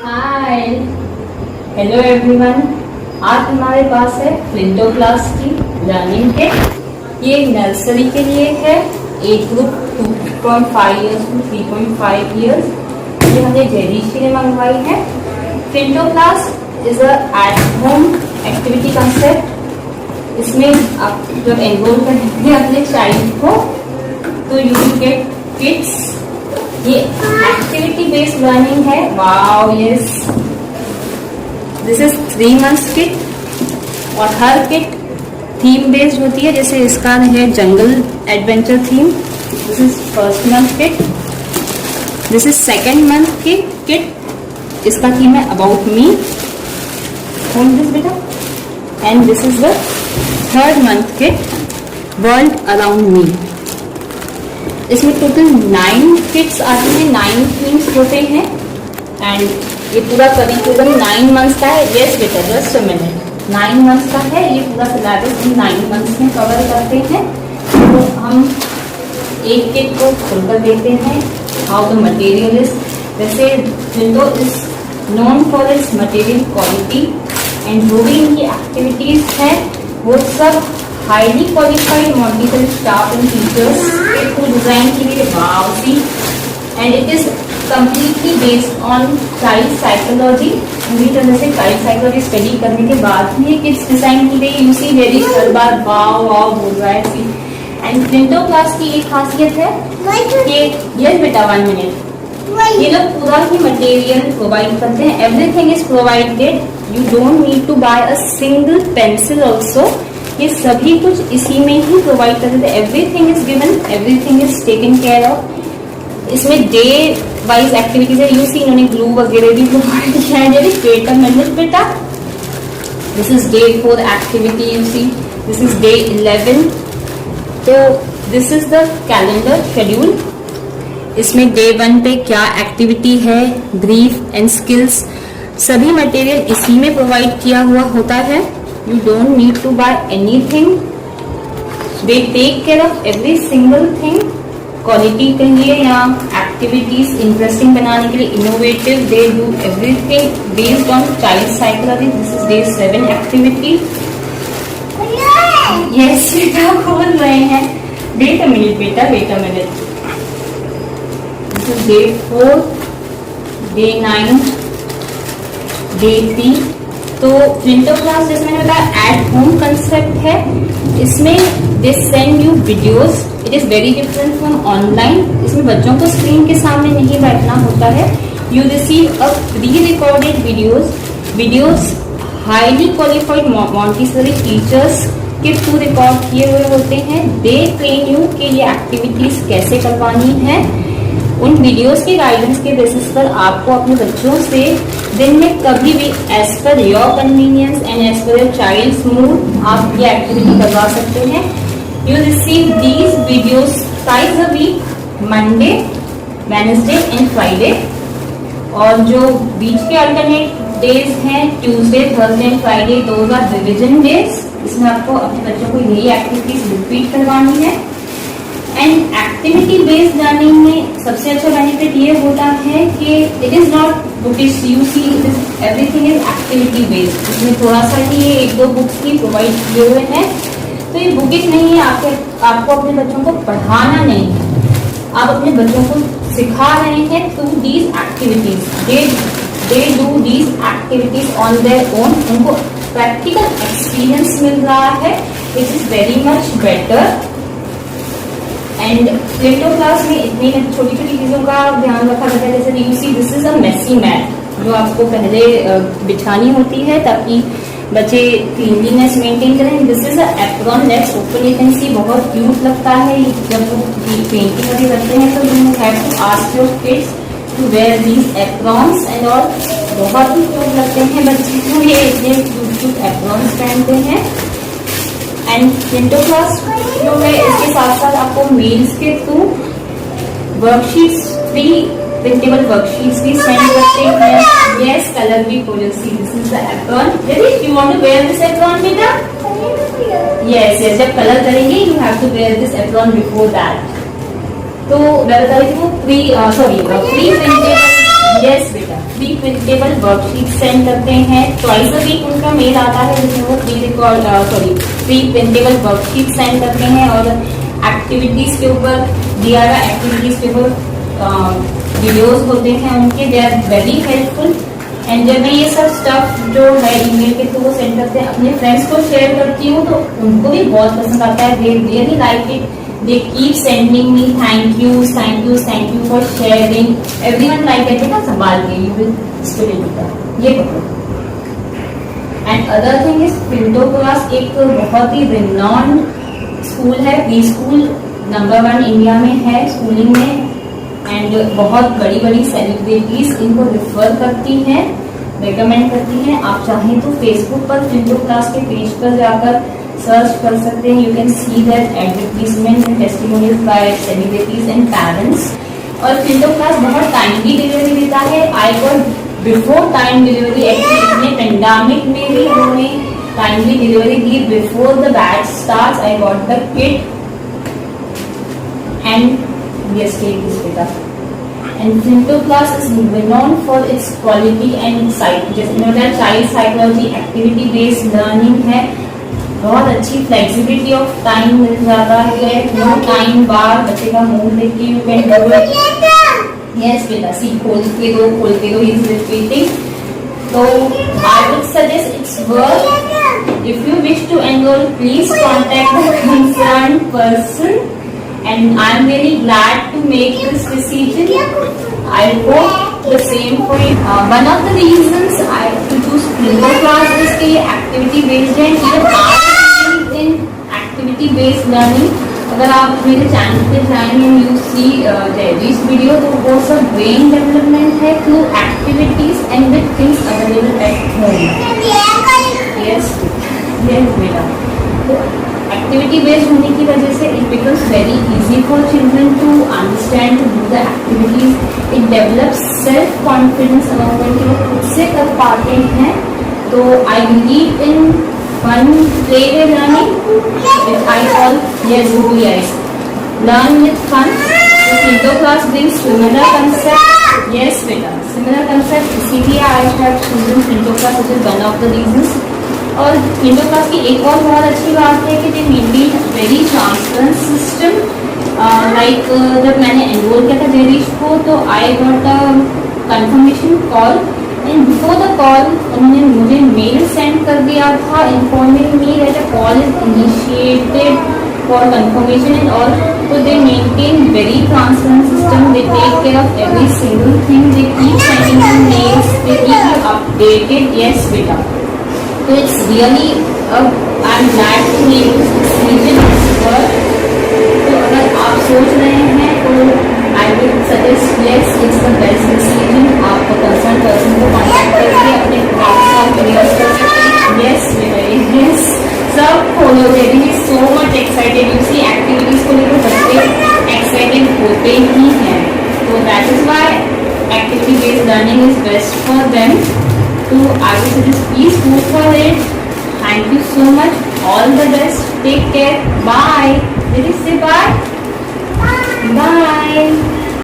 हाय, hello everyone. आज हमारे पास है फ्लिंटो क्लास की लर्निंग के। ये नर्सरी के लिए है, age group 2.5 years to 3.5 years. ये हमने जेरीश के लिए मंगवाई है। Flinto class is a at home activity concept. इसमें आप जब एनरोल करेंगे अपने चाइल्ड को तो यू विल गेट किट्स। ये एक्टिविटी बेस्ड लर्निंग है। Wow, yes, this is 3 months kit और हर किट थीम बेस्ड होती है। जैसे इसका है jungle adventure theme. This is first month kit. This is second month की किट। इसका थीम है अबाउट मी। होल्ड दिस बेटा। And this is the third month kit, world around me. इसमें टोटल 9 किट्स आती हैं, 9 थीम्स होते हैं। And ये पूरा करीबन 9 months का है। यस बेटा, जस्ट अ मिनट। 9 months का है। ये पूरा सिलेबस हम 9 months में कवर करते हैं। तो हम एक किट को खुलकर देखते हैं हाउ द मटेरियल इज। वैसे Flinto is known for its material quality and जो भी इनकी एक्टिविटीज है वो सब highly qualified Montessori staff and teachers को डिजाइन की गई। Wow, see, and it is completely based on child psychology. पूरी तरह से चाइल्ड साइकोलॉजी स्टडी करने के बाद ही किड्स डिजाइन की गई। यू सी वेरी हर बार वाओ वाओ बोल रहा है। सी, एंड फ्लिंटो क्लास की एक खासियत है कि यस बेटा 1 minute, ये लोग पूरा ही मटेरियल प्रोवाइड करते हैं। Everything is provided. You don't need to buy a single pencil also. ये सभी कुछ इसी में ही प्रोवाइड करते थे। Everything is given, everything is taken care of. इसमें डे वाइज एक्टिविटीज है। यू सी इन्होंने ग्लू वगैरह भी प्रोवाइड किया है। वेट अ मिनट बेटा। This is day 4 activity. You see this is day 11। तो this is the calendar schedule. इसमें डे 1 पे क्या एक्टिविटी है, ब्रीफ एंड स्किल्स, सभी मटेरियल इसी में प्रोवाइड किया हुआ होता है। You don't need to buy anything. They take care of every single thing. Quality के लिए या एक्टिविटीज इंटरेस्टिंग बनाने के लिए innovative, they do everything based on child psychology. This is day 7 activity. Yes बेटा, खोल रहे हैं। वेट अ मिनट बेटा, wait a minute. This is day 4, day 9, day 3। तो फ्लिंटो क्लास जैसे मैंने बताया एट होम कंसेप्ट है। इसमें they send you videos. It is very different from online. इसमें बच्चों को स्क्रीन के सामने नहीं बैठना होता है। You receive a pre recorded videos highly qualified Montessori teachers के थ्रू रिकॉर्ड किए हुए होते हैं। दे ट्रेन यू कि ये एक्टिविटीज कैसे करवानी है। उन वीडियोस के गाइडेंस के बेसिस पर आपको अपने बच्चों से दिन में कभी भी as per your convenience and as per your child's mood आप ये एक्टिविटी करवा सकते हैं। You receive these videos twice a week, Monday, Wednesday and Friday. और जो बीच के अल्टरनेट डेज हैं, Tuesday, Thursday and Friday, those are revision days. इसमें आपको अपने बच्चों को यही एक्टिविटीज रिपीट करवानी है। एंड एक्टिविटी बेस्ड लर्निंग में सबसे अच्छा बेनिफिट ये होता है कि it is not bookish. You see everything is activity based. इसमें थोड़ा सा ही ये 1-2 बुक्स ही प्रोवाइड किए हुए हैं। तो ये बुकिश नहीं है। आपको अपने बच्चों को पढ़ाना नहीं है, आप अपने बच्चों को सिखा रहे हैं through these activities. They do these activities on their own. उनको प्रैक्टिकल एक्सपीरियंस मिल रहा है, which is very much better. And Flinto class में इतनी छोटी छोटी चीजों का ध्यान रखा जाता है। जैसे you see this is a messy mat जो आपको पहले बिछानी होती है ताकि बच्चे क्लीनलीनेस मेंटेन करें। This is a apron. Let's open it and see. बहुत क्यूट लगता है जब वो पेंटिंग वगैरह करते हैं। तो you have to ask your kids to wear these aprons and all. बहुत ही क्यूट लगते हैं बच्चे को ये इतने क्यूट एप्रॉन्स पहनते हैं। एंड फ्लिंटो क्लास जो है इसके साथ साथ आपको मेल्स के through worksheets, free printable worksheets भी सेंड करते हैं। यस, कलर भी see. This is the apron. You want to wear this apron बेटा? यस यस, जब कलर करेंगे you have to wear this apron before that. तो मैं बता रही थी वो प्री प्रिंटेबल। यस बेटा, फ्री प्रिंटेबल वर्कशीट सेंड करते हैं। ट्वाइस अ वीक उनका मेल आता है जिसमें वो फ्री प्रिंटेबल वर्कशीट सेंड करते हैं और एक्टिविटीज के ऊपर DIY एक्टिविटीज के ऊपर वीडियोस होते हैं उनके, they are very helpful. And जब मैं ये सब स्टफ जो है ईमेल के थ्रू वो सेंड करते हैं अपने फ्रेंड्स को शेयर करती हूँ तो उनको भी बहुत पसंद आता है, they really like it, they keep sending me thank you for sharing, everyone like it ना, संभाल के यू विल स्टूडेंट ये पकड़ो। And other thing is Pinto class एक बहुत ही रिनॉन स्कूल है, प्री स्कूल नंबर 1 इंडिया में है स्कूलिंग में, एंड बहुत बड़ी बड़ी सेलिब्रिटीज इनको रिफर करती हैं, रिकमेंड करती हैं। आप चाहें तो फेसबुक पर पिंटो क्लास के पेज पर जाकर सर्च कर सकते हैं, you can see that advertisement and testimonials by celebrities and parents. और पिंटो क्लास बहुत टाइमली डिलीवरी देता है, I got before time delivery, actually pandemic में भी उन्होंने टाइमली डिलीवरी दी, before the batch starts I got the kit and yes take this with us. And Pinto class is renowned for its quality and child psychology activity based learning है, बहुत अच्छी flexibility of time मिल जाता है, no time बार बच्चे का mood देख के you can do it. Yes बेटा सी खोल के दो इज रिपीटिंग। तो I would suggest it's work, if you wish to enrol please contact the concern person and I am very glad to make this decision. I hope the same for you. One of the reasons I choose Pinto class is कि activity based है, even I believe in activity based learning. अगर आप मेरे channel पे जाएंगे you see जयदीश video, तो वो सब ब्रेन डेवलपमेंट है through activities and with things available at home. Yes बेटा, तो एक्टिविटी बेस्ड होने की वजह से it becomes very easy for children to understand, to do the activities, it develops self confidence amount कि वो खुद से कर पाते हैं। तो I believe in fun play way learning, I call yes GUIs, learn with fun. Pinto class brings similar concept, yes बेटा similar concept, इसीलिए I have chosen Pinto class, which is one of the reasons. और Pinto class की एक और बहुत अच्छी बात है कि दे maintain very transparent system. Like जब मैंने एनरोल किया था जयदीश को तो I got a confirmation call, and before the call उन्होंने मुझे मेल सेंड कर दिया था informing me that a call is initiated for confirmation and all. तो दे maintain very transparent system, they take care of every single thing, they keep sending you mails, they keep you updated. Yes बेटा, तो it's really I am glad to make this decision work. तो अगर आप सोच रहे हैं तो I would suggest yes it's the best decision. आप कंसर्न पर्सन को कॉन्टैक्ट करके अपने डाउट्स क्लियर कर सकते हैं। यस बेटा यस, सब फॉलो करेंगे, so much excited, you see activities को लेकर बच्चे एक्साइटेड होते ही हैं, तो that is why activity based learning is best for them. So I would suggest please go for it. Thank you so much. All the best. Take care. Bye. Did you say bye? Bye. Bye.